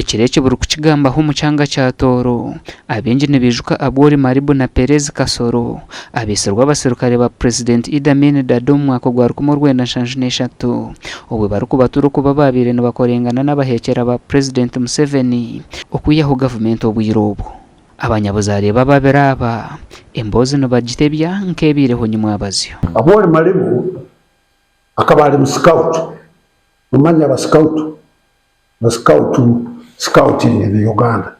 Ekireke buri kukigambaho mu kyanga kya Tooro abengi nibijuka Abwori Maribu na Perez Kasoro abesirwa abasirikare ba President Idi Amin Dada mu mwaka gwa 1993 obwe barikubatura kuba babire nibakorengana n'abahekera ba President Museveni okuyaho government obwire obwo. Abanyabuzare bababiraba embozi nibagitebya nkebireho nyumwabazyo. Abwori Maribu akabali mu scout mumanya ba scouting in Uganda.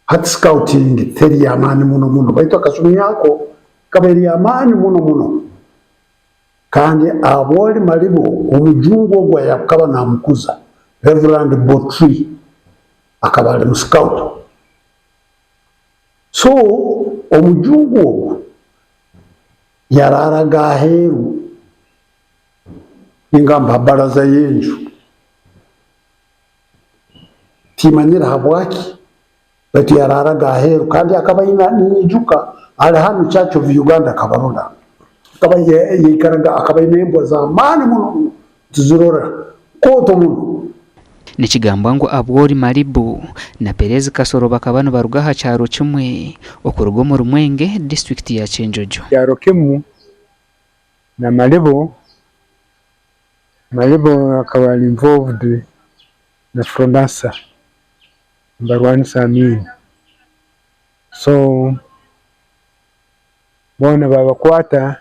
Hat scouting teri amani muno baitu akasumi yako kaberi amani muno kandi Abwori Maribu omujungu gwa yakaba na mukuza Reverend Botri akabali mu scout. So omujungu yararaga heru ingamba baraza yenju timanyira habwaki bati yararaga heru kandi akaba nijuka ali hano Church of Uganda kabaroda akaba yikaraga akaba nembo za mani muno tuzurora koto muno. Nikigamba ngo Abwori Maribu na Perez Kasoro bakabano barugaha cyaro kimwe okurugo mu Rumwenge district ya Kyenjojo. Cyaro kimwe na Maribu akaba involved na Fronasa Barwani Samin. So bona babakwata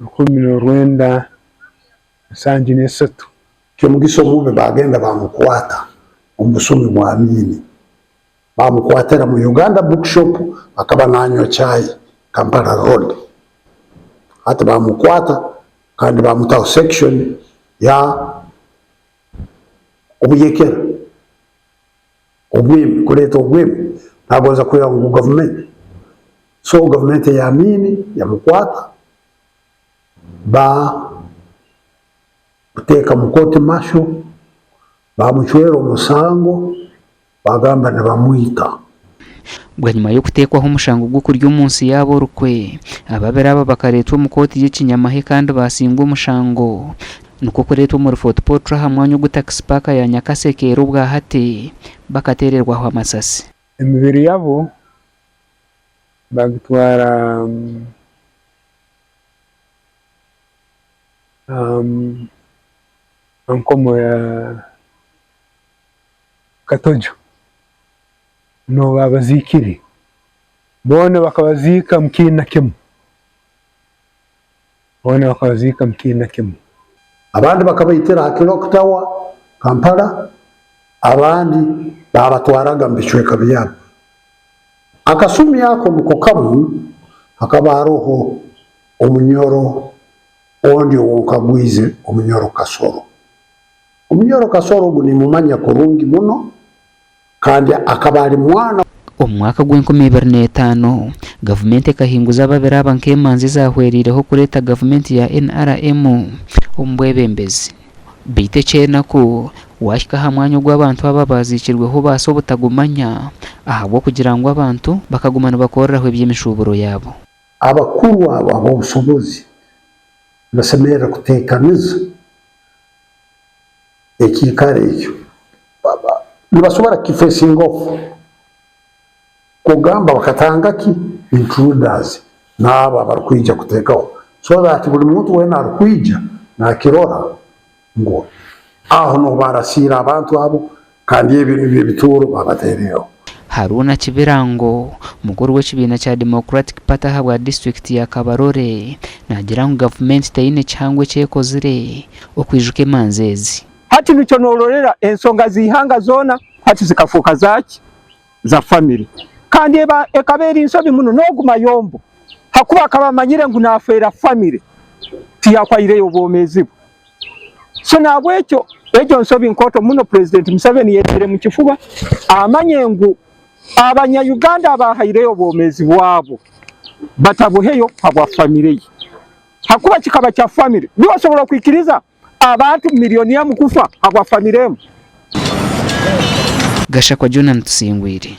1973 Kyomugiso mube bagenda bamukwata omusumi mwamini bamukwatira mu Uganda bookshop akaba nanyo chai Kampala Road ati bamukwata kandi bamutaho section ya obuyekera obwimi kuleta obwimi nagoza kuya ngo government. So government yamini yamukwata ba kuteka mukoti masho bamuchwera umusango bagamba ne bamwita. Bwa nyuma yo kutekwaho umushango gwo kurya umunsi yabo rukwe ababera bakaretwa mukoti y'ikinyamahe kandi basingwa umushango nuko kuretwa mu Fort Portal hamwanyo gutax park ya Nyakasekero bwa hate bakatererwaho amasasi. Emibiri yabo bagitwara ankomo ya Katojo no babazikiri bone bakabazika mkina kimu abandi bakabayitira akiloktawa Kampala abandi babatwaraga mbicweka byabo akasumi yako mukokamu akaba roho omunyoro ondi wonkagwize omunyoro Kasoro guni mumanya kurungi muno kandi akabali mwana. Omwaka gw'2025 government kahinguza babiraba nkemanzi zahwerireho kureta government ya NRM ombwebembezi bite cyena ko washika hamwanyo gw'abantu ababazikirweho baso butagumanya ahabo kugira ngo abantu bakagumana bakoreraho iby'imishuburo yabo. Abakuru abo busobozi basemera kutekaniza ekikare ekyo baba nibasobora kifacing off kugamba bakatanga ki intruders naba barkwija kutekaho so that buli muntu wena arkwija na kirora ngo aho no barasira abantu abo kandi ibintu bituro babatereho. Haruna Kibirango mukuru w'ekibina cya Democratic Party habwa district ya Kabarore nagira ngo government tayine cyangwa cyekozire okwijuke manzezi hati nico nolorera ensonga zihanga zona hati zikafuka zaki za family kandi ekaberi insobi muno noguma yombo hakuba akabamanyire ngo nafera family tiyakwaire obomezi so nabwekyo ejo nsobi nkoto muno President Museveni yetere mu kifuba amanye ngo abanya Uganda abahayire obomezi bwabo batabuheyo habwa family hakuba kikaba kya family niba sobola kwikiriza abantu milioni ya mukufa habwa family. Gasha kwa Jonathan Tusingwiri.